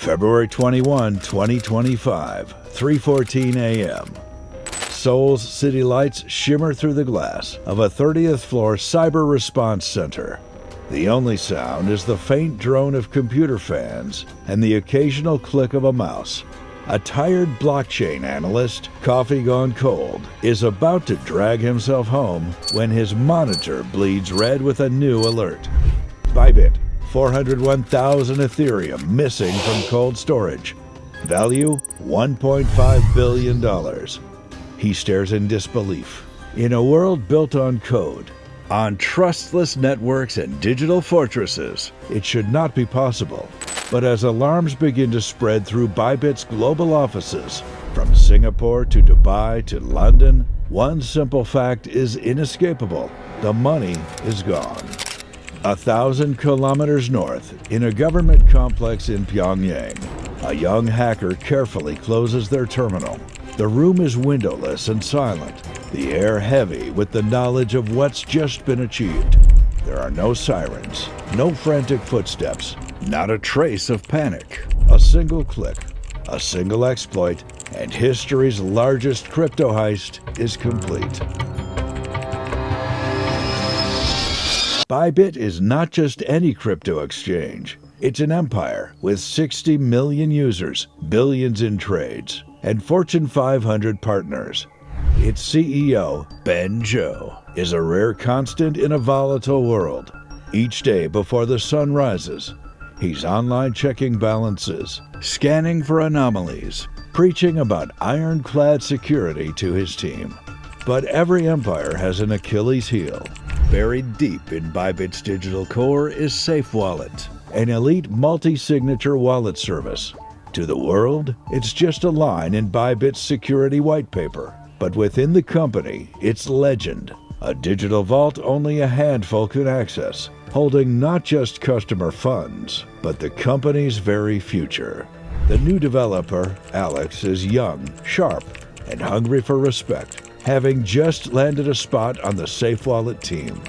February 21, 2025, 3:14 a.m. Seoul's city lights shimmer through the glass of a 30th floor cyber response center. The only sound is the faint drone of computer fans and the occasional click of a mouse. A tired blockchain analyst, coffee gone cold, is about to drag himself home when his monitor bleeds red with a new alert. Bybit, 401,000 Ethereum missing from cold storage. Value, $1.5 billion. He stares in disbelief. In a world built on code, on trustless networks and digital fortresses, it should not be possible. But as alarms begin to spread through Bybit's global offices, from Singapore to Dubai to London, one simple fact is inescapable. The money is gone. 1,000 kilometers north, in a government complex in Pyongyang, a young hacker carefully closes their terminal. The room is windowless and silent, the air heavy with the knowledge of what's just been achieved. There are no sirens, no frantic footsteps, not a trace of panic. A single click, a single exploit, and history's largest crypto heist is complete. Bybit is not just any crypto exchange. It's an empire with 60 million users, billions in trades, and Fortune 500 partners. Its CEO, Ben Zhou, is a rare constant in a volatile world. Each day before the sun rises, he's online checking balances, scanning for anomalies, preaching about ironclad security to his team. But every empire has an Achilles heel. Buried deep in Bybit's digital core is SafeWallet, an elite multi-signature wallet service. To the world, it's just a line in Bybit's security white paper. But within the company, it's legend. A digital vault only a handful can access, holding not just customer funds, but the company's very future. The new developer, Alex, is young, sharp, and hungry for respect, having just landed a spot on the SafeWallet team.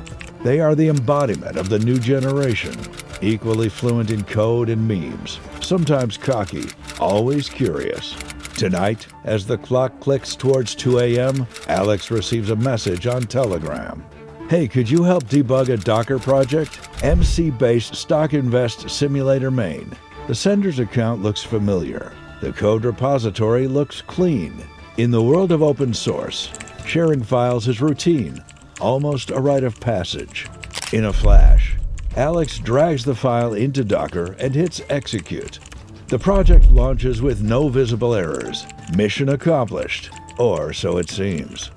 They are the embodiment of the new generation, equally fluent in code and memes, sometimes cocky, always curious. Tonight, as the clock clicks towards 2 a.m., Alex receives a message on Telegram. Hey, could you help debug a Docker project? MC-based Stock Invest Simulator main. The sender's account looks familiar. The code repository looks clean. In the world of open source, sharing files is routine, almost a rite of passage. In a flash, Alex drags the file into Docker and hits execute. The project launches with no visible errors. Mission accomplished, or so it seems.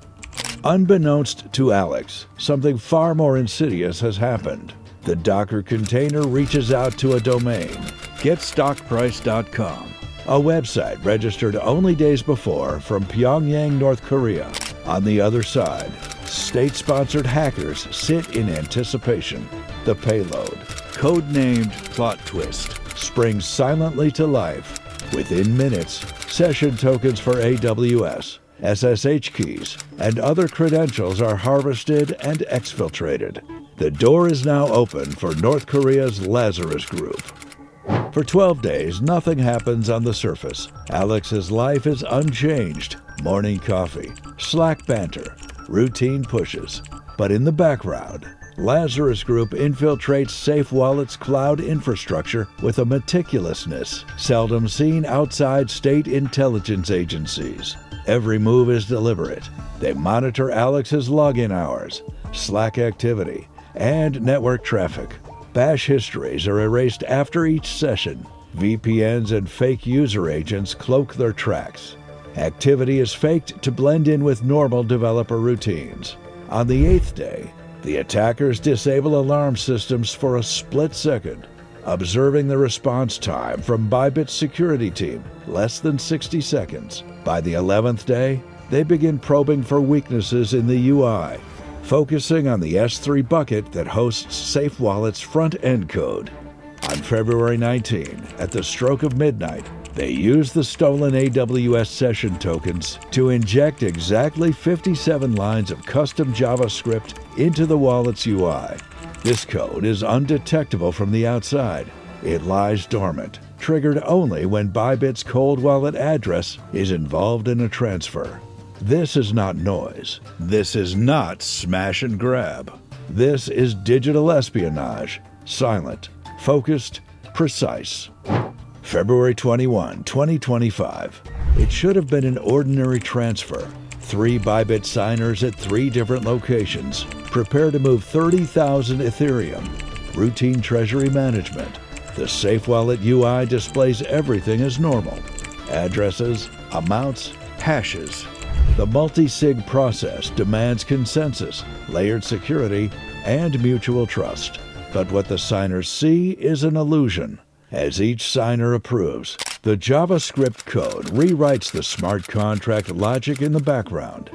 Unbeknownst to Alex, something far more insidious has happened. The Docker container reaches out to a domain, getstockprice.com, a website registered only days before from Pyongyang, North Korea. On the other side, state-sponsored hackers sit in anticipation. The payload, codenamed Plot Twist, springs silently to life. Within minutes, session tokens for AWS, SSH keys, and other credentials are harvested and exfiltrated. The door is now open for North Korea's Lazarus Group. For 12 days, nothing happens on the surface. Alex's life is unchanged. Morning coffee, Slack banter, routine pushes. But in the background, Lazarus Group infiltrates SafeWallet's cloud infrastructure with a meticulousness seldom seen outside state intelligence agencies. Every move is deliberate. They monitor Alex's login hours, Slack activity, and network traffic. Bash histories are erased after each session. VPNs and fake user agents cloak their tracks. Activity is faked to blend in with normal developer routines. On the 8th day, the attackers disable alarm systems for a split second, observing the response time from Bybit's security team, less than 60 seconds. By the 11th day, they begin probing for weaknesses in the UI, focusing on the S3 bucket that hosts SafeWallet's front-end code. On February 19, at the stroke of midnight, they use the stolen AWS session tokens to inject exactly 57 lines of custom JavaScript into the wallet's UI. This code is undetectable from the outside. It lies dormant, triggered only when Bybit's cold wallet address is involved in a transfer. This is not noise. This is not smash and grab. This is digital espionage. Silent, focused, precise. February 21, 2025. It should have been an ordinary transfer. 3 Bybit signers at 3 different locations prepare to move 30,000 Ethereum. Routine treasury management. The Safe Wallet UI displays everything as normal. Addresses, amounts, hashes. The multi-sig process demands consensus, layered security, and mutual trust. But what the signers see is an illusion. As each signer approves, the JavaScript code rewrites the smart contract logic in the background.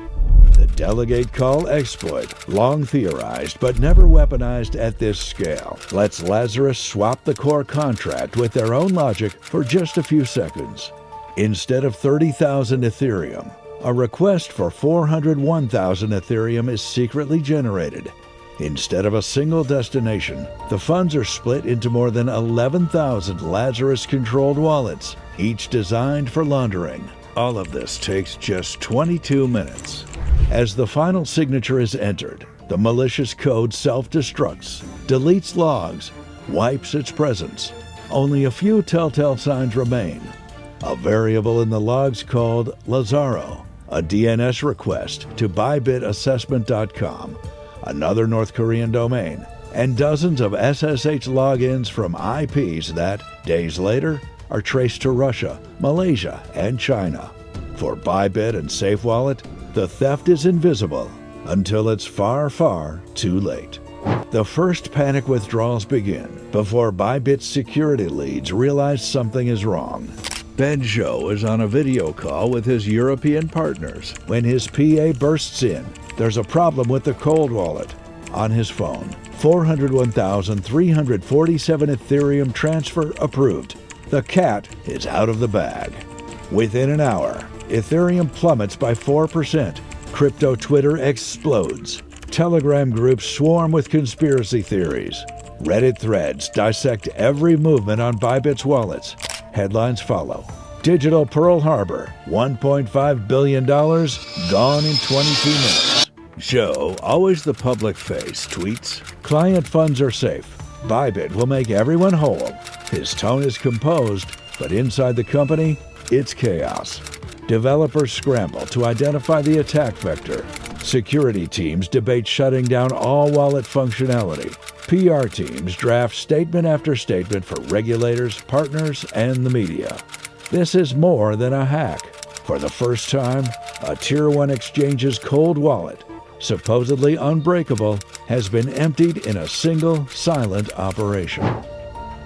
The delegatecall exploit, long theorized but never weaponized at this scale, lets Lazarus swap the core contract with their own logic for just a few seconds. Instead of 30,000 Ethereum, a request for 401,000 Ethereum is secretly generated. Instead of a single destination, the funds are split into more than 11,000 Lazarus-controlled wallets, each designed for laundering. All of this takes just 22 minutes. As the final signature is entered, the malicious code self-destructs, deletes logs, wipes its presence. Only a few telltale signs remain. A variable in the logs called Lazaro, a DNS request to bybitassessment.com, another North Korean domain, and dozens of SSH logins from IPs that, days later, are traced to Russia, Malaysia, and China. For Bybit and SafeWallet, the theft is invisible until it's far, far too late. The first panic withdrawals begin before Bybit's security leads realize something is wrong. Benjo is on a video call with his European partners when his PA bursts in. There's a problem with the cold wallet. On his phone, 401,347 Ethereum transfer approved. The cat is out of the bag. Within an hour, Ethereum plummets by 4%. Crypto Twitter explodes. Telegram groups swarm with conspiracy theories. Reddit threads dissect every movement on Bybit's wallets. Headlines follow. Digital Pearl Harbor, $1.5 billion, gone in 22 minutes. Joe, always the public face, tweets, "Client funds are safe. Bybit will make everyone whole." His tone is composed, but inside the company, it's chaos. Developers scramble to identify the attack vector. Security teams debate shutting down all wallet functionality. PR teams draft statement after statement for regulators, partners, and the media. This is more than a hack. For the first time, a Tier 1 exchange's cold wallet, supposedly unbreakable, has been emptied in a single, silent operation.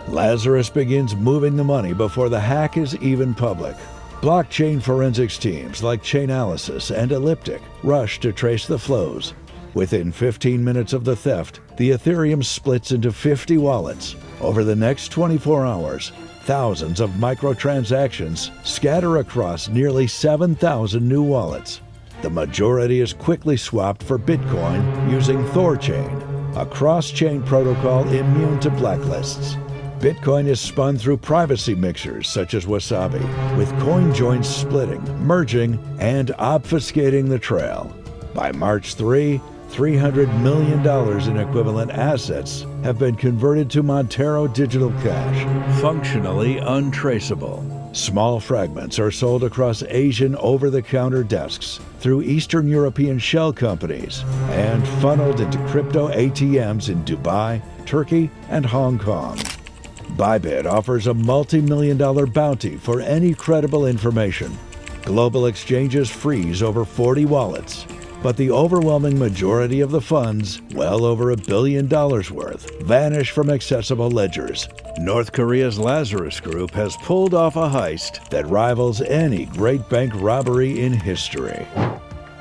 Lazarus begins moving the money before the hack is even public. Blockchain forensics teams like Chainalysis and Elliptic rush to trace the flows. Within 15 minutes of the theft, the Ethereum splits into 50 wallets. Over the next 24 hours, thousands of microtransactions scatter across nearly 7,000 new wallets. The majority is quickly swapped for Bitcoin using Thorchain, a cross-chain protocol immune to blacklists. Bitcoin is spun through privacy mixers such as Wasabi, with coin joins splitting, merging, and obfuscating the trail. By March 3, $300 million in equivalent assets have been converted to Monero digital cash, functionally untraceable. Small fragments are sold across Asian over-the-counter desks through Eastern European shell companies and funneled into crypto ATMs in Dubai, Turkey, and Hong Kong. Bybit offers a multi-million-dollar bounty for any credible information. Global exchanges freeze over 40 wallets, but the overwhelming majority of the funds, well over $1 billion worth, vanish from accessible ledgers. North Korea's Lazarus Group has pulled off a heist that rivals any great bank robbery in history.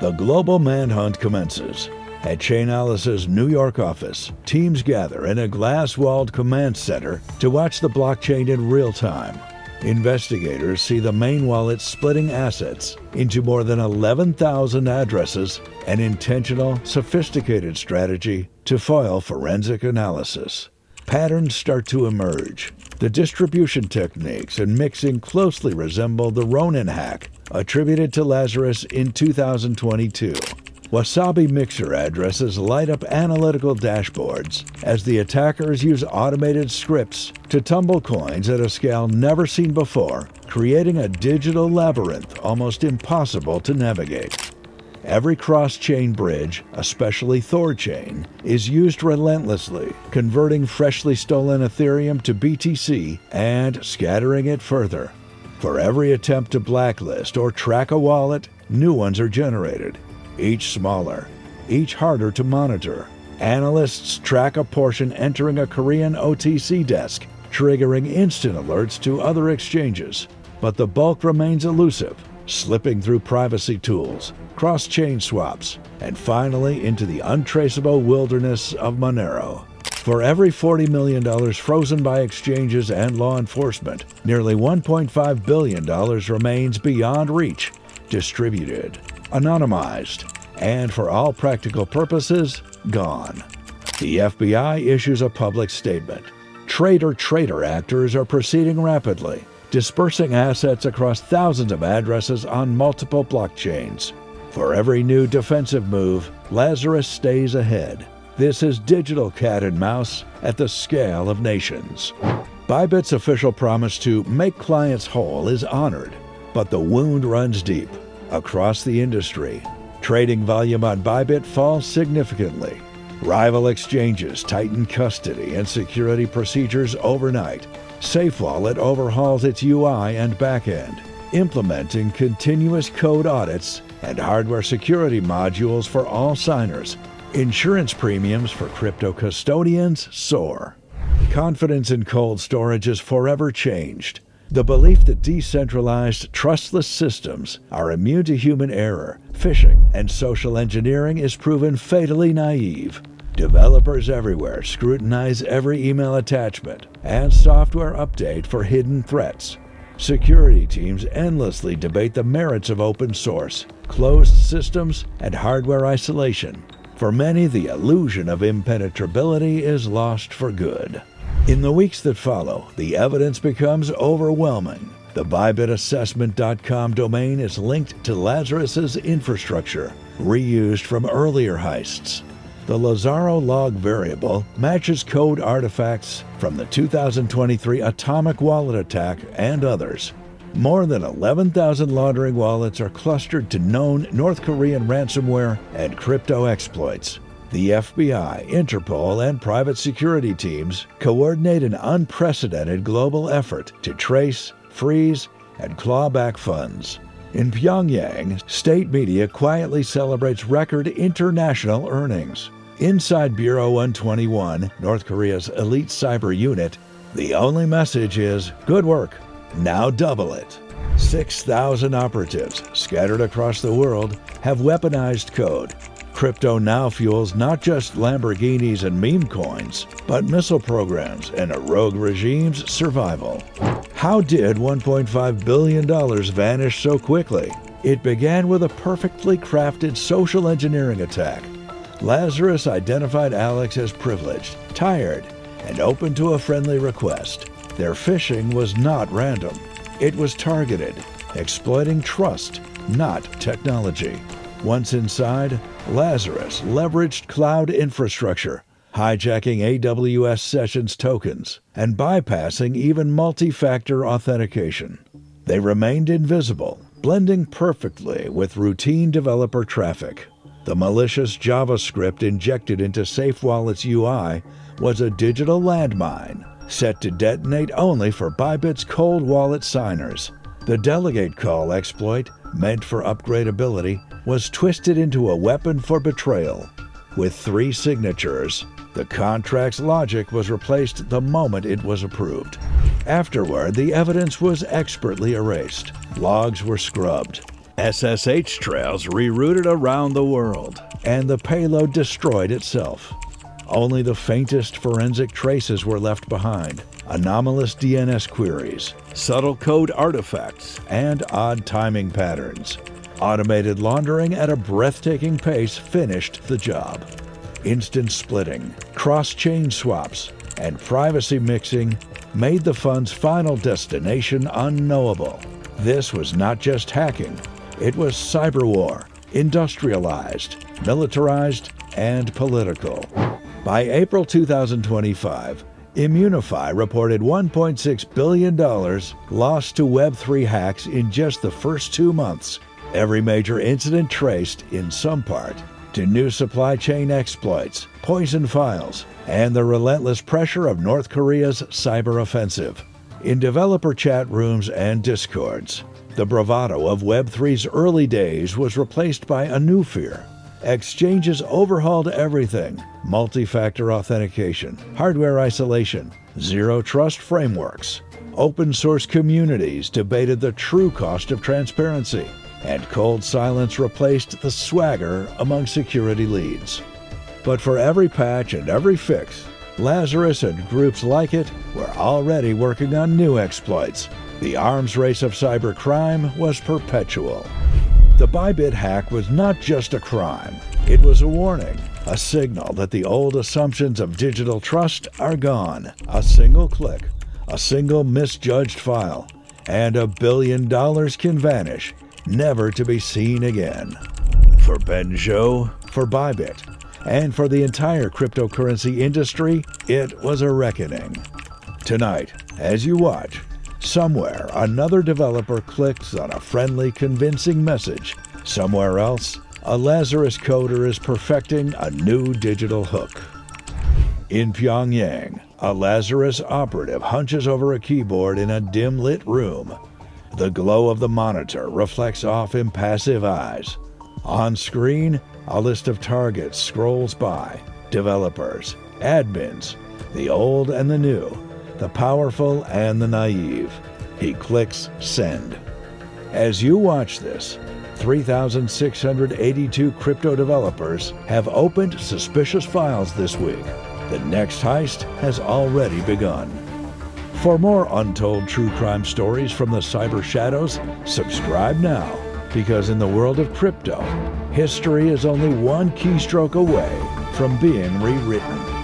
The global manhunt commences. At Chainalysis' New York office, teams gather in a glass-walled command center to watch the blockchain in real time. Investigators see the main wallet splitting assets into more than 11,000 addresses, an intentional, sophisticated strategy to foil forensic analysis. Patterns start to emerge. The distribution techniques and mixing closely resembled the Ronin hack attributed to Lazarus in 2022. Wasabi mixer addresses light up analytical dashboards as the attackers use automated scripts to tumble coins at a scale never seen before, creating a digital labyrinth almost impossible to navigate. Every cross-chain bridge, especially Thorchain, is used relentlessly, converting freshly stolen Ethereum to BTC and scattering it further. For every attempt to blacklist or track a wallet, new ones are generated, each smaller, each harder to monitor. Analysts track a portion entering a Korean OTC desk, triggering instant alerts to other exchanges. But the bulk remains elusive, slipping through privacy tools, cross-chain swaps, and finally into the untraceable wilderness of Monero. For every $40 million frozen by exchanges and law enforcement, nearly $1.5 billion remains beyond reach, distributed, anonymized, and for all practical purposes, gone. The FBI issues a public statement. Traitor actors are proceeding rapidly, dispersing assets across thousands of addresses on multiple blockchains. For every new defensive move, Lazarus stays ahead. This is digital cat and mouse at the scale of nations. Bybit's official promise to make clients whole is honored, but the wound runs deep. Across the industry, trading volume on Bybit falls significantly. Rival exchanges tighten custody and security procedures overnight. SafeWallet overhauls its UI and backend, implementing continuous code audits and hardware security modules for all signers. Insurance premiums for crypto custodians soar. Confidence in cold storage is forever changed. The belief that decentralized, trustless systems are immune to human error, phishing, and social engineering is proven fatally naive. Developers everywhere scrutinize every email attachment and software update for hidden threats. Security teams endlessly debate the merits of open source, closed systems, and hardware isolation. For many, the illusion of impenetrability is lost for good. In the weeks that follow, the evidence becomes overwhelming. The BybitAssessment.com domain is linked to Lazarus's infrastructure, reused from earlier heists. The Lazaro log variable matches code artifacts from the 2023 Atomic Wallet attack and others. More than 11,000 laundering wallets are clustered to known North Korean ransomware and crypto exploits. The FBI, Interpol, and private security teams coordinate an unprecedented global effort to trace, freeze, and claw back funds. In Pyongyang, state media quietly celebrates record international earnings. Inside Bureau 121, North Korea's elite cyber unit, the only message is, "Good work, now double it." 6,000 operatives scattered across the world have weaponized code. Crypto now fuels not just Lamborghinis and meme coins, but missile programs and a rogue regime's survival. How did $1.5 billion vanish so quickly? It began with a perfectly crafted social engineering attack. Lazarus identified Alex as privileged, tired, and open to a friendly request. Their phishing was not random. It was targeted, exploiting trust, not technology. Once inside, Lazarus leveraged cloud infrastructure, hijacking AWS Sessions tokens, and bypassing even multi-factor authentication. They remained invisible, blending perfectly with routine developer traffic. The malicious JavaScript injected into SafeWallet's UI was a digital landmine, set to detonate only for Bybit's cold wallet signers. The delegatecall exploit, meant for upgradability, was twisted into a weapon for betrayal. With 3 signatures, the contract's logic was replaced the moment it was approved. Afterward, the evidence was expertly erased. Logs were scrubbed, SSH trails rerouted around the world, and the payload destroyed itself. Only the faintest forensic traces were left behind. Anomalous DNS queries, subtle code artifacts, and odd timing patterns. Automated laundering at a breathtaking pace finished the job. Instant splitting, cross-chain swaps, and privacy mixing made the fund's final destination unknowable. This was not just hacking, it was cyber war, industrialized, militarized, and political. By April 2025, Immunify reported $1.6 billion lost to Web3 hacks in just the first 2 months. Every major incident traced, in some part, to new supply chain exploits, poison files, and the relentless pressure of North Korea's cyber offensive. In developer chat rooms and discords, the bravado of Web3's early days was replaced by a new fear. Exchanges overhauled everything: multi-factor authentication, hardware isolation, zero-trust frameworks. Open-source communities debated the true cost of transparency, and cold silence replaced the swagger among security leads. But for every patch and every fix, Lazarus and groups like it were already working on new exploits. The arms race of cybercrime was perpetual. The Bybit hack was not just a crime, it was a warning, a signal that the old assumptions of digital trust are gone. A single click, a single misjudged file, and $1 billion can vanish, never to be seen again. For Benjo, for Bybit, and for the entire cryptocurrency industry, it was a reckoning. Tonight, as you watch, somewhere another developer clicks on a friendly, convincing message. Somewhere else, a Lazarus coder is perfecting a new digital hook. In Pyongyang, a Lazarus operative hunches over a keyboard in a dim-lit room. The glow of the monitor reflects off impassive eyes. On screen, a list of targets scrolls by. Developers, admins, the old and the new, the powerful and the naive. He clicks send. As you watch this, 3,682 crypto developers have opened suspicious files this week. The next heist has already begun. For more untold true crime stories from the cyber shadows, subscribe now, because in the world of crypto, history is only one keystroke away from being rewritten.